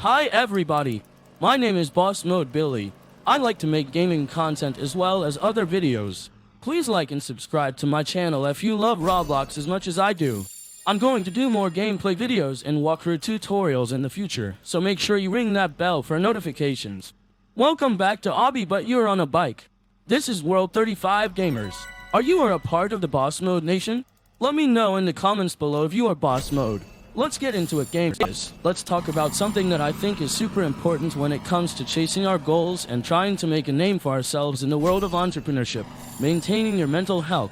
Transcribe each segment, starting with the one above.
Hi everybody, my name is Boss Mode Billy. I like to make gaming content as well as other videos. Please like and subscribe to my channel if you love Roblox as much as I do. I'm going to do more gameplay videos and walkthrough tutorials in the future, so make sure you ring that bell for notifications. Welcome back to Obby, but you're on a bike. This is World 35 Gamers. Are you a part of the Boss Mode Nation? Let me know in the comments below if you are Boss Mode. Let's get into it, gamers. Let's talk about something that I think is super important when it comes to chasing our goals and trying to make a name for ourselves in the world of entrepreneurship, maintaining your mental health.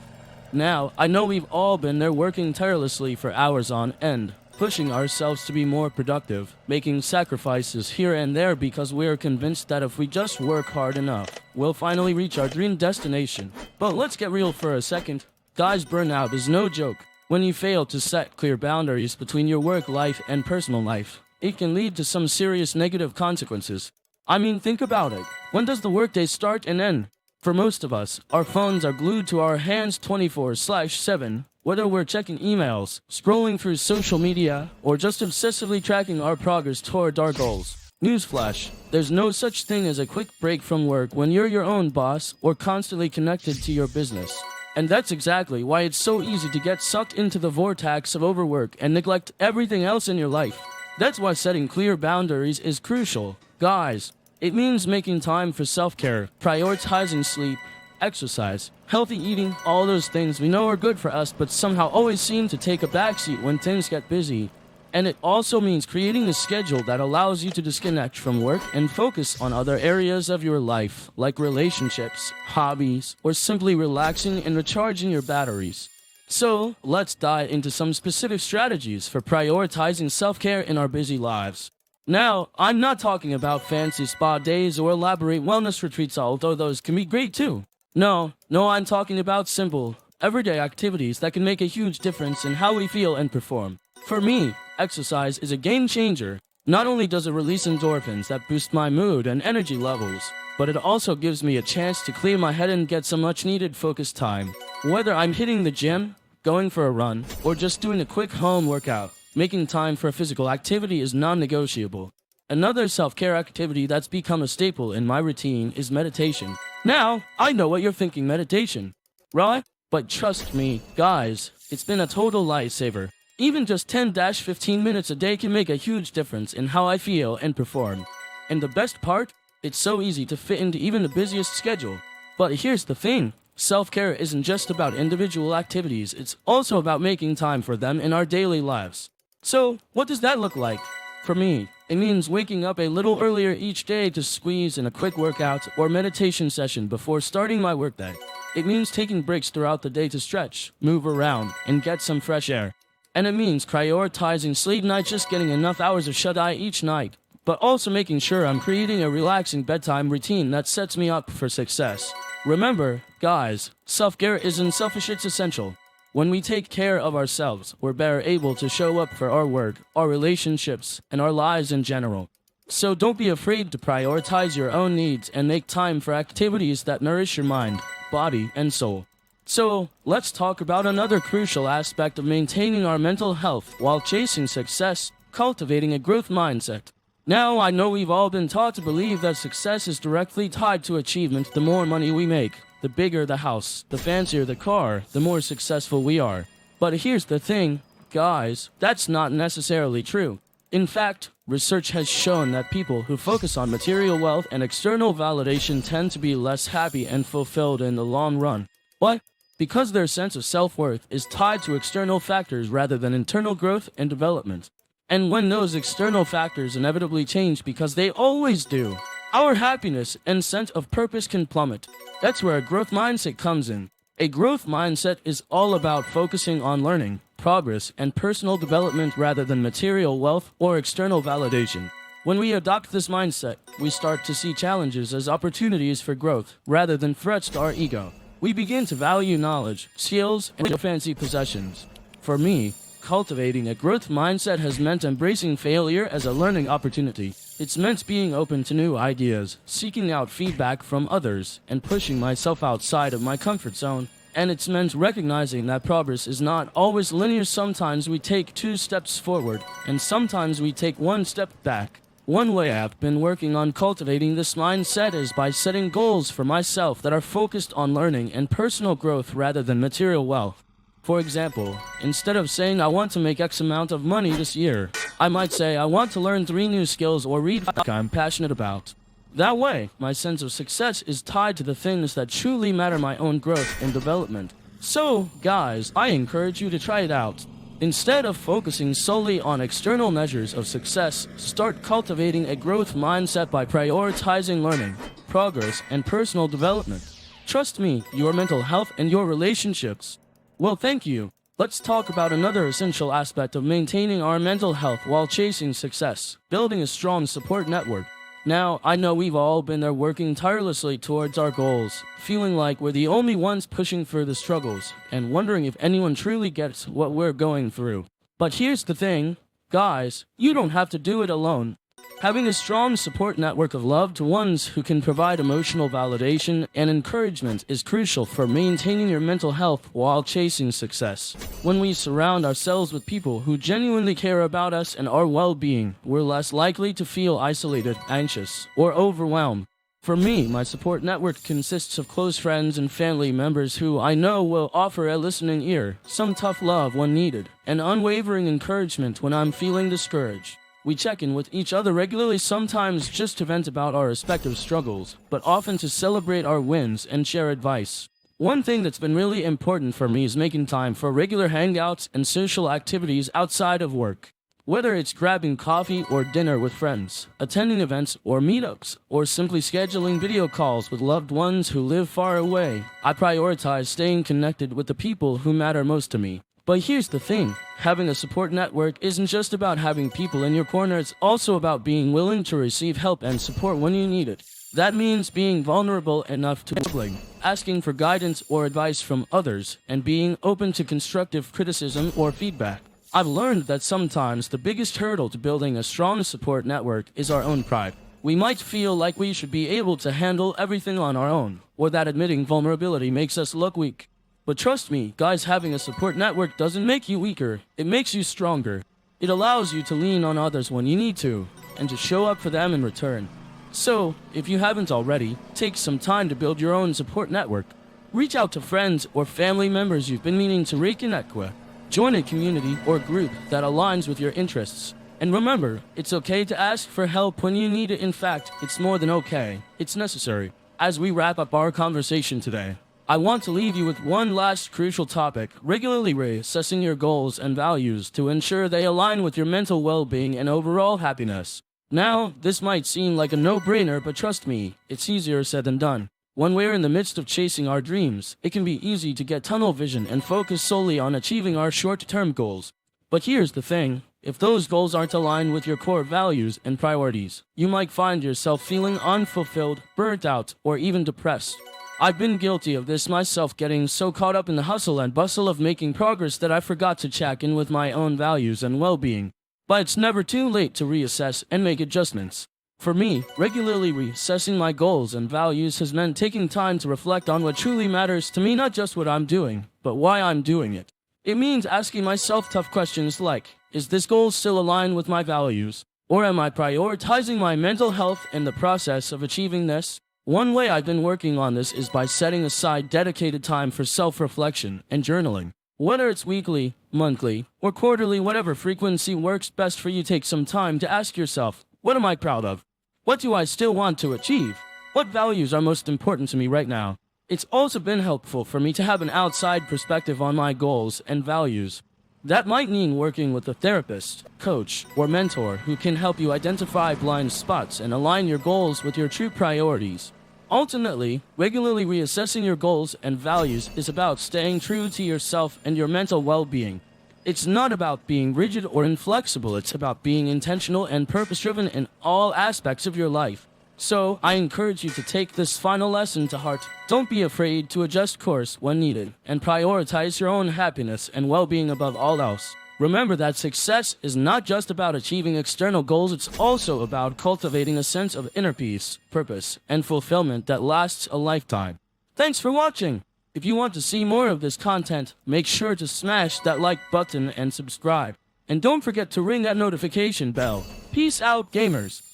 Now, I know we've all been there working tirelessly for hours on end, pushing ourselves to be more productive, making sacrifices here and there because we are convinced that if we just work hard enough, we'll finally reach our dream destination. But let's get real for a second. Guys, burnout is no joke. When you fail to set clear boundaries between your work life and personal life, it can lead to some serious negative consequences. I mean, think about it. When does the workday start and end? For most of us, our phones are glued to our hands 24/7, whether we're checking emails, scrolling through social media, or just obsessively tracking our progress toward our goals. Newsflash, there's no such thing as a quick break from work when you're your own boss or constantly connected to your business. And that's exactly why it's so easy to get sucked into the vortex of overwork and neglect everything else in your life. That's why setting clear boundaries is crucial. Guys, it means making time for self-care, prioritizing sleep, exercise, healthy eating, all those things we know are good for us but somehow always seem to take a backseat when things get busy. And it also means creating a schedule that allows you to disconnect from work and focus on other areas of your life, like relationships, hobbies, or simply relaxing and recharging your batteries. So, let's dive into some specific strategies for prioritizing self-care in our busy lives. Now, I'm not talking about fancy spa days or elaborate wellness retreats, although those can be great too. No, I'm talking about simple, everyday activities that can make a huge difference in how we feel and perform. For me, exercise is a game changer. Not only does it release endorphins that boost my mood and energy levels, but it also gives me a chance to clear my head and get some much needed focus time. Whether I'm hitting the gym, going for a run, or just doing a quick home workout, making time for physical activity is non-negotiable. Another self-care activity that's become a staple in my routine is meditation. Now, I know what you're thinking, meditation, right? But trust me, guys, it's been a total lifesaver. Even just 10-15 minutes a day can make a huge difference in how I feel and perform. And the best part? It's so easy to fit into even the busiest schedule. But here's the thing. Self-care isn't just about individual activities, it's also about making time for them in our daily lives. So, what does that look like? For me, it means waking up a little earlier each day to squeeze in a quick workout or meditation session before starting my workday. It means taking breaks throughout the day to stretch, move around, and get some fresh air. And it means prioritizing sleep, not just getting enough hours of shut-eye each night, but also making sure I'm creating a relaxing bedtime routine that sets me up for success. Remember, guys, self-care isn't selfish, it's essential. When we take care of ourselves, we're better able to show up for our work, our relationships, and our lives in general. So don't be afraid to prioritize your own needs and make time for activities that nourish your mind, body, and soul. So, let's talk about another crucial aspect of maintaining our mental health while chasing success, cultivating a growth mindset. Now, I know we've all been taught to believe that success is directly tied to achievement. The more money we make, the bigger the house, the fancier the car, the more successful we are. But here's the thing, guys, that's not necessarily true. In fact, research has shown that people who focus on material wealth and external validation tend to be less happy and fulfilled in the long run. What? Because their sense of self-worth is tied to external factors rather than internal growth and development. And when those external factors inevitably change, because they always do, our happiness and sense of purpose can plummet. That's where a growth mindset comes in. A growth mindset is all about focusing on learning, progress, and personal development rather than material wealth or external validation. When we adopt this mindset, we start to see challenges as opportunities for growth rather than threats to our ego. We begin to value knowledge, skills, and fancy possessions. For me, cultivating a growth mindset has meant embracing failure as a learning opportunity. It's meant being open to new ideas, seeking out feedback from others, and pushing myself outside of my comfort zone. And it's meant recognizing that progress is not always linear. Sometimes we take 2 steps forward, and sometimes we take 1 step back. One way I've been working on cultivating this mindset is by setting goals for myself that are focused on learning and personal growth rather than material wealth. For example, instead of saying I want to make X amount of money this year, I might say I want to learn 3 new skills or read a book I'm passionate about. That way, my sense of success is tied to the things that truly matter, my own growth and development. So, guys, I encourage you to try it out. Instead of focusing solely on external measures of success, start cultivating a growth mindset by prioritizing learning, progress, and personal development. Trust me, your mental health and your relationships. Well, thank you. Let's talk about another essential aspect of maintaining our mental health while chasing success: building a strong support network. Now, I know we've all been there working tirelessly towards our goals, feeling like we're the only ones pushing through the struggles, and wondering if anyone truly gets what we're going through. But here's the thing, guys, you don't have to do it alone. Having a strong support network of loved ones who can provide emotional validation and encouragement is crucial for maintaining your mental health while chasing success. When we surround ourselves with people who genuinely care about us and our well-being, we're less likely to feel isolated, anxious, or overwhelmed. For me, my support network consists of close friends and family members who I know will offer a listening ear, some tough love when needed, and unwavering encouragement when I'm feeling discouraged. We check in with each other regularly, sometimes just to vent about our respective struggles, but often to celebrate our wins and share advice. One thing that's been really important for me is making time for regular hangouts and social activities outside of work. Whether it's grabbing coffee or dinner with friends, attending events or meetups, or simply scheduling video calls with loved ones who live far away, I prioritize staying connected with the people who matter most to me. But here's the thing, having a support network isn't just about having people in your corner, it's also about being willing to receive help and support when you need it. That means being vulnerable enough to asking for guidance or advice from others, and being open to constructive criticism or feedback. I've learned that sometimes the biggest hurdle to building a strong support network is our own pride. We might feel like we should be able to handle everything on our own, or that admitting vulnerability makes us look weak. But trust me, guys, having a support network doesn't make you weaker, it makes you stronger. It allows you to lean on others when you need to, and to show up for them in return. So, if you haven't already, take some time to build your own support network. Reach out to friends or family members you've been meaning to reconnect with. Join a community or group that aligns with your interests. And remember, it's okay to ask for help when you need it. In fact, it's more than okay, it's necessary. As we wrap up our conversation today, I want to leave you with one last crucial topic: regularly reassessing your goals and values to ensure they align with your mental well-being and overall happiness. Now, this might seem like a no-brainer, but trust me, it's easier said than done. When we're in the midst of chasing our dreams, it can be easy to get tunnel vision and focus solely on achieving our short-term goals. But here's the thing, if those goals aren't aligned with your core values and priorities, you might find yourself feeling unfulfilled, burnt out, or even depressed. I've been guilty of this myself, getting so caught up in the hustle and bustle of making progress that I forgot to check in with my own values and well-being. But it's never too late to reassess and make adjustments. For me, regularly reassessing my goals and values has meant taking time to reflect on what truly matters to me, not just what I'm doing, but why I'm doing it. It means asking myself tough questions like, is this goal still aligned with my values? Or am I prioritizing my mental health in the process of achieving this? One way I've been working on this is by setting aside dedicated time for self-reflection and journaling. Whether it's weekly, monthly, or quarterly, whatever frequency works best for you, take some time to ask yourself, what am I proud of? What do I still want to achieve? What values are most important to me right now? It's also been helpful for me to have an outside perspective on my goals and values. That might mean working with a therapist, coach, or mentor who can help you identify blind spots and align your goals with your true priorities. Ultimately, regularly reassessing your goals and values is about staying true to yourself and your mental well-being. It's not about being rigid or inflexible, it's about being intentional and purpose-driven in all aspects of your life. So, I encourage you to take this final lesson to heart. Don't be afraid to adjust course when needed, and prioritize your own happiness and well-being above all else. Remember that success is not just about achieving external goals, it's also about cultivating a sense of inner peace, purpose, and fulfillment that lasts a lifetime. Thanks for watching! If you want to see more of this content, make sure to smash that like button and subscribe. And don't forget to ring that notification bell. Peace out, gamers!